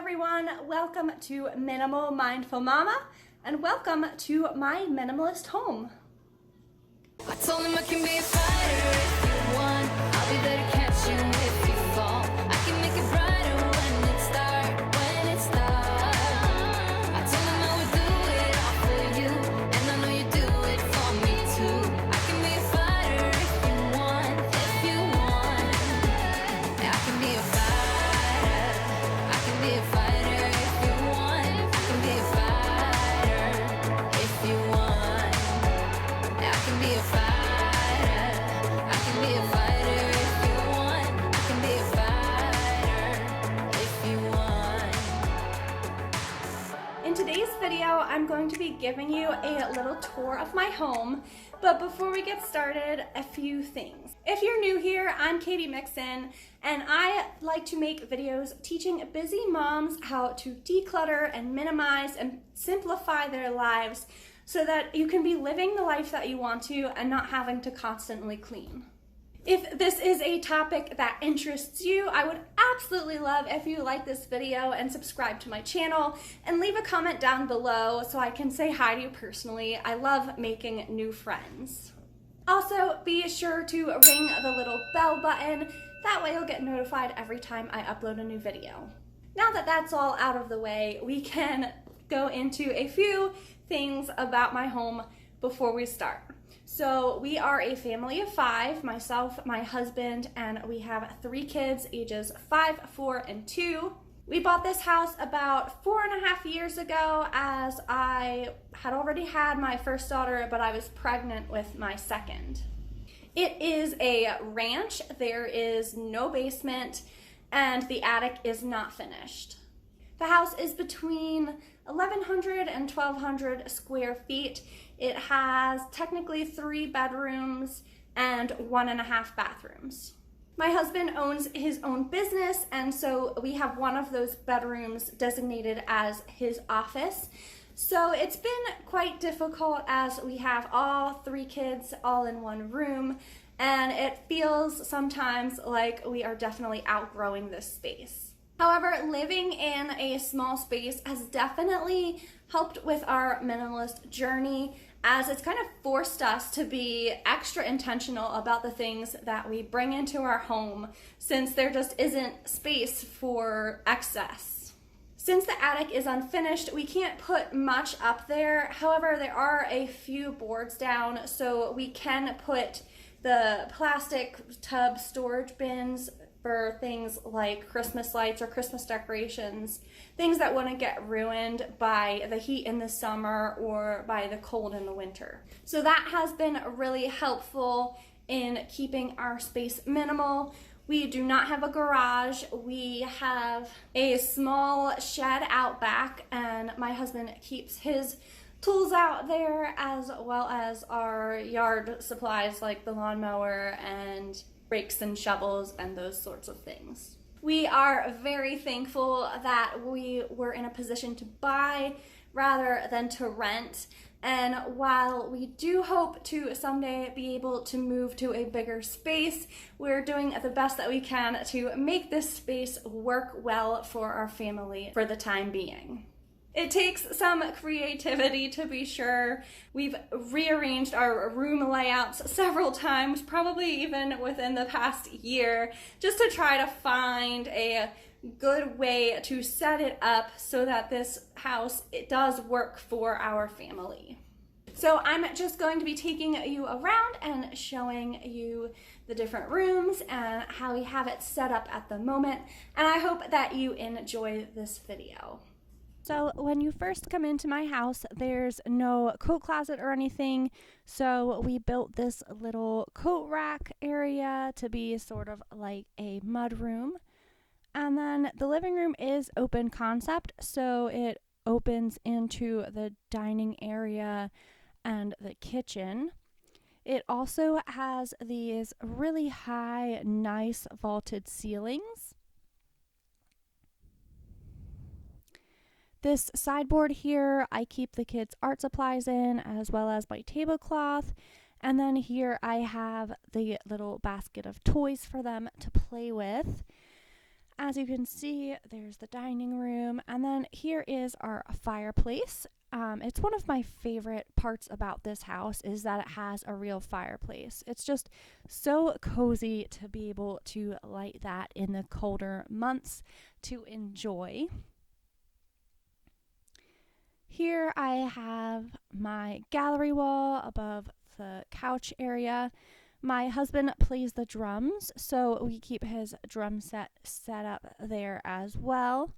everyone, welcome to Minimal Mindful Mama, and welcome to my minimalist home. I told him I can be a fighter if you want. I'll be there to catch you if you fall. I can make it brighter when it's dark, when it's dark. I told him I would do it all for you, and I know you do it for me too. I can be a fighter if you want, if you want. Yeah, I can be a fighter. I can be a fighter if you want. I can be a fighter if you want. Yeah, I can be a fighter. I can be a fighter if you want. I can be a fighter if you want. In today's video, I'm going to be giving you a little tour of my home, but before we get started, a few things. If you're new here, I'm Katie Mixon, and I like to make videos teaching busy moms how to declutter and minimize and simplify their lives so that you can be living the life that you want to and not having to constantly clean. If this is a topic that interests you, I would absolutely love if you like this video and subscribe to my channel and leave a comment down below so I can say hi to you personally. I love making new friends. Also, be sure to ring the little bell button. That way you'll get notified every time I upload a new video. Now that that's all out of the way, we can go into a few things about my home before we start. So we are a family of 5, myself, my husband, and we have 3 kids, ages 5, 4, and 2. We bought this house about 4.5 years ago, as I had already had my first daughter, but I was pregnant with my second. It is a ranch. There is no basement, and the attic is not finished. The house is between 1,100 and 1,200 square feet. It has technically 3 bedrooms and 1.5 bathrooms. My husband owns his own business, and so we have one of those bedrooms designated as his office. So it's been quite difficult as we have all 3 kids all in one room, and it feels sometimes like we are definitely outgrowing this space. However, living in a small space has definitely helped with our minimalist journey, as it's kind of forced us to be extra intentional about the things that we bring into our home, since there just isn't space for excess. Since the attic is unfinished, we can't put much up there. However, there are a few boards down, so we can put the plastic tub storage bins for things like Christmas lights or Christmas decorations, things that wouldn't get ruined by the heat in the summer or by the cold in the winter. So that has been really helpful in keeping our space minimal. We do not have a garage. We have a small shed out back, and my husband keeps his tools out there, as well as our yard supplies like the lawnmower and rakes and shovels and those sorts of things. We are very thankful that we were in a position to buy rather than to rent. And while we do hope to someday be able to move to a bigger space, we're doing the best that we can to make this space work well for our family for the time being. It takes some creativity, to be sure. We've rearranged our room layouts several times, probably even within the past year, just to try to find a good way to set it up so that this house, it does work for our family. So I'm just going to be taking you around and showing you the different rooms and how we have it set up at the moment, and I hope that you enjoy this video. So when you first come into my house, there's no coat closet or anything, so we built this little coat rack area to be sort of like a mud room. And then the living room is open concept, so it opens into the dining area and the kitchen. It also has these really high, nice vaulted ceilings. This sideboard here, I keep the kids' art supplies in, as well as my tablecloth. And then here I have the little basket of toys for them to play with. As you can see, there's the dining room, and then here is our fireplace. It's one of my favorite parts about this house is that it has a real fireplace. It's just so cozy to be able to light that in the colder months to enjoy. Here I have my gallery wall above the couch area. My husband plays the drums, so we keep his drum set up there as well.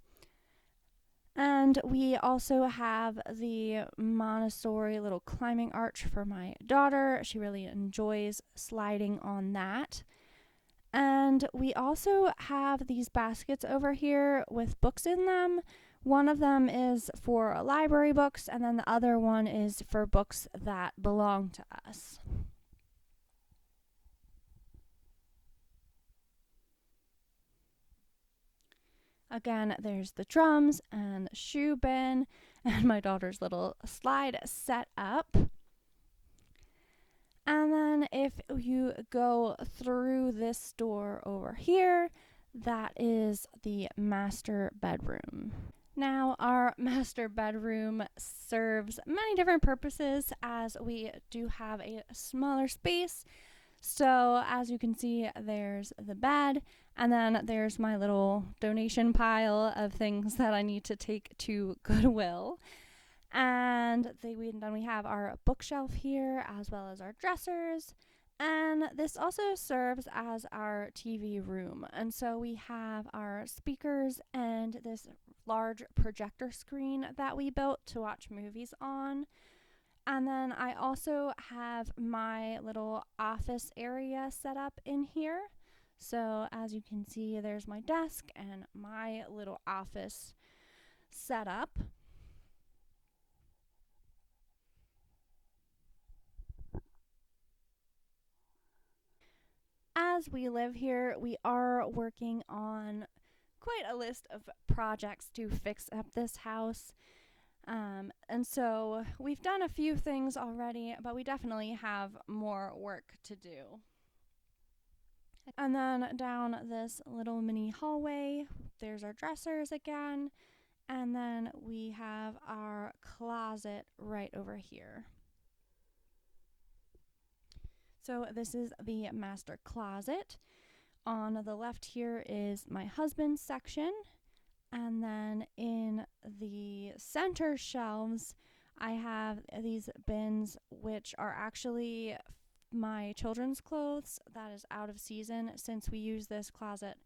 And we also have the Montessori little climbing arch for my daughter. She really enjoys sliding on that. And we also have these baskets over here with books in them. One of them is for library books, and then the other one is for books that belong to us. Again, there's the drums and the shoe bin and my daughter's little slide set up. And then if you go through this door over here, that is the master bedroom. Now, our master bedroom serves many different purposes as we do have a smaller space. So as you can see, there's the bed, and then there's my little donation pile of things that I need to take to Goodwill. And then we have our bookshelf here, as well as our dressers. And this also serves as our TV room. And so we have our speakers and this large projector screen that we built to watch movies on. And then I also have my little office area set up in here. So as you can see, there's my desk and my little office set up. As we live here, we are working on quite a list of projects to fix up this house. And so we've done a few things already, but we definitely have more work to do. And then down this little mini hallway, there's our dressers again. And then we have our closet right over here. So this is the master closet. On the left here is my husband's section. And then in the center shelves, I have these bins, which are actually my children's clothes that is out of season, since we use this closet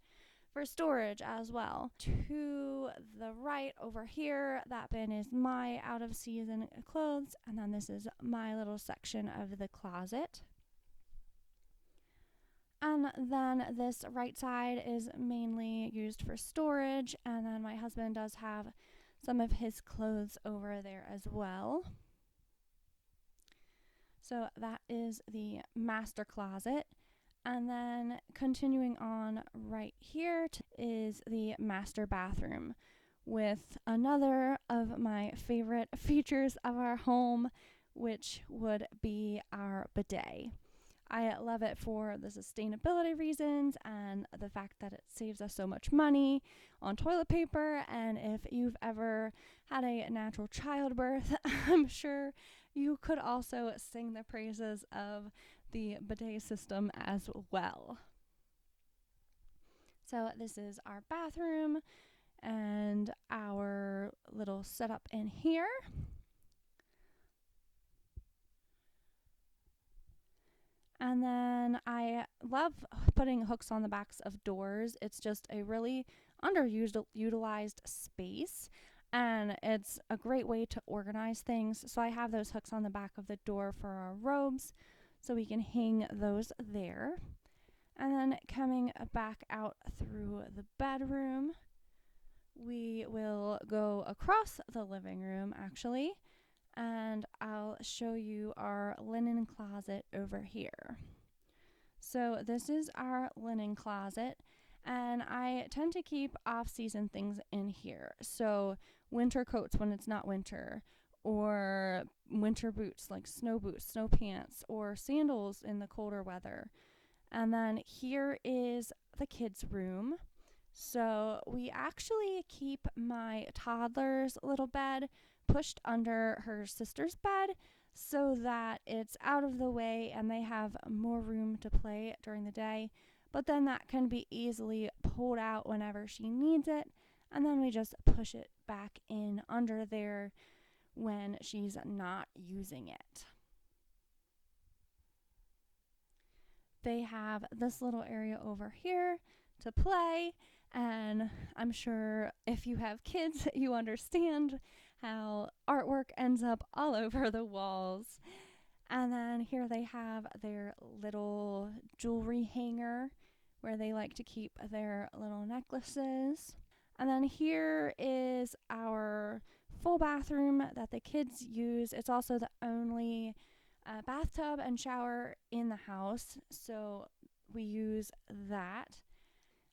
for storage as well. To the right over here, that bin is my out of season clothes, and then this is my little section of the closet. And then this right side is mainly used for storage, and then my husband does have some of his clothes over there as well. So that is the master closet. And then continuing on right here is the master bathroom, with another of my favorite features of our home, which would be our bidet. I love it for the sustainability reasons and the fact that it saves us so much money on toilet paper. And if you've ever had a natural childbirth, I'm sure you could also sing the praises of the bidet system as well. So this is our bathroom and our little setup in here. And then I love putting hooks on the backs of doors. It's just a really underutilized space, and it's a great way to organize things. So I have those hooks on the back of the door for our robes, so we can hang those there. And then coming back out through the bedroom, we will go across the living room actually, and I'll show you our linen closet over here. So this is our linen closet, and I tend to keep off-season things in here. So winter coats when it's not winter, or winter boots like snow boots, snow pants, or sandals in the colder weather. And then here is the kids' room, So we actually keep my toddler's little bed pushed under her sister's bed so that it's out of the way and they have more room to play during the day. But then that can be easily pulled out whenever she needs it, and then we just push it back in under there when she's not using it. They have this little area over here to play, and I'm sure if you have kids, you understand how artwork ends up all over the walls. And then here they have their little jewelry hanger where they like to keep their little necklaces. And then here is our full bathroom that the kids use. It's also the only bathtub and shower in the house, so we use that.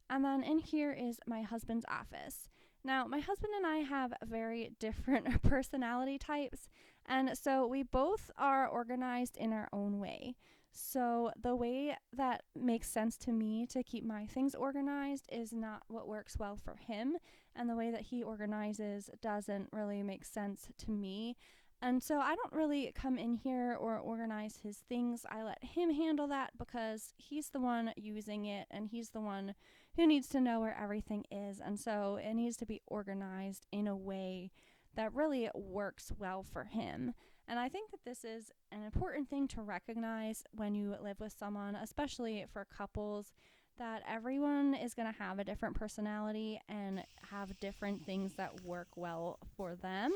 And then in here is my husband's office. Now, my husband and I have very different personality types, and so we both are organized in our own way. So the way that makes sense to me to keep my things organized is not what works well for him, and the way that he organizes doesn't really make sense to me. And so I don't really come in here or organize his things. I let him handle that because he's the one using it and he's the one who needs to know where everything is. And so it needs to be organized in a way that really works well for him. And I think that this is an important thing to recognize when you live with someone, especially for couples, that everyone is going to have a different personality and have different things that work well for them.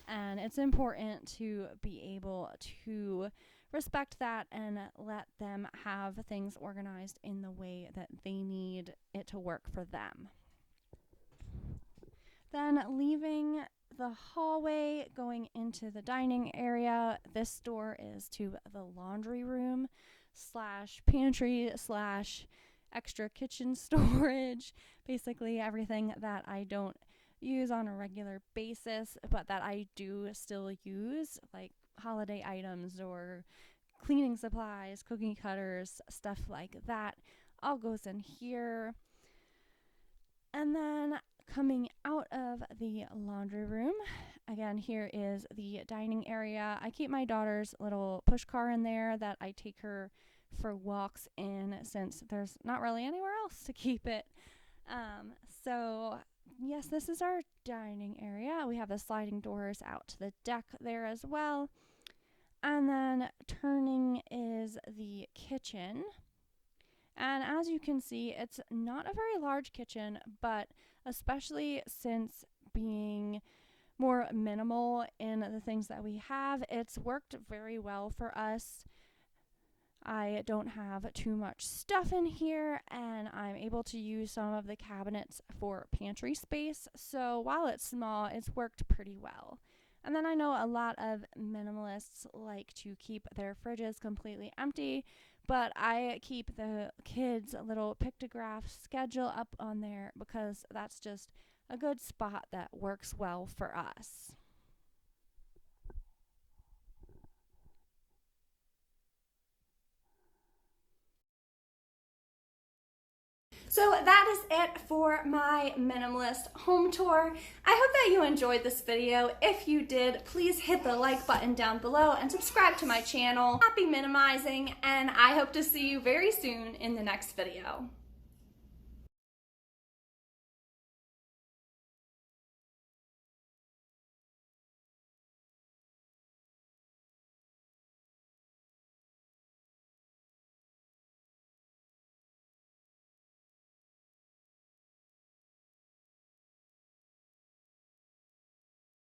And it's important to be able to respect that and let them have things organized in the way that they need it to work for them. Then leaving the hallway, going into the dining area, this door is to the laundry room / pantry / extra kitchen storage. Basically everything that I don't use on a regular basis, but that I do still use, like holiday items or cleaning supplies, cookie cutters, stuff like that, all goes in here. And then coming out of the laundry room, again, here is the dining area. I keep my daughter's little push car in there that I take her for walks in, since there's not really anywhere else to keep it. So yes, this is our dining area. We have the sliding doors out to the deck there as well. And then turning is the kitchen. And as you can see, it's not a very large kitchen, but especially since being more minimal in the things that we have, it's worked very well for us. I don't have too much stuff in here, and I'm able to use some of the cabinets for pantry space. So while it's small, it's worked pretty well. And then I know a lot of minimalists like to keep their fridges completely empty, but I keep the kids' little pictograph schedule up on there because that's just a good spot that works well for us. So that is it for my minimalist home tour. I hope that you enjoyed this video. If you did, please hit the like button down below and subscribe to my channel. Happy minimizing, and I hope to see you very soon in the next video.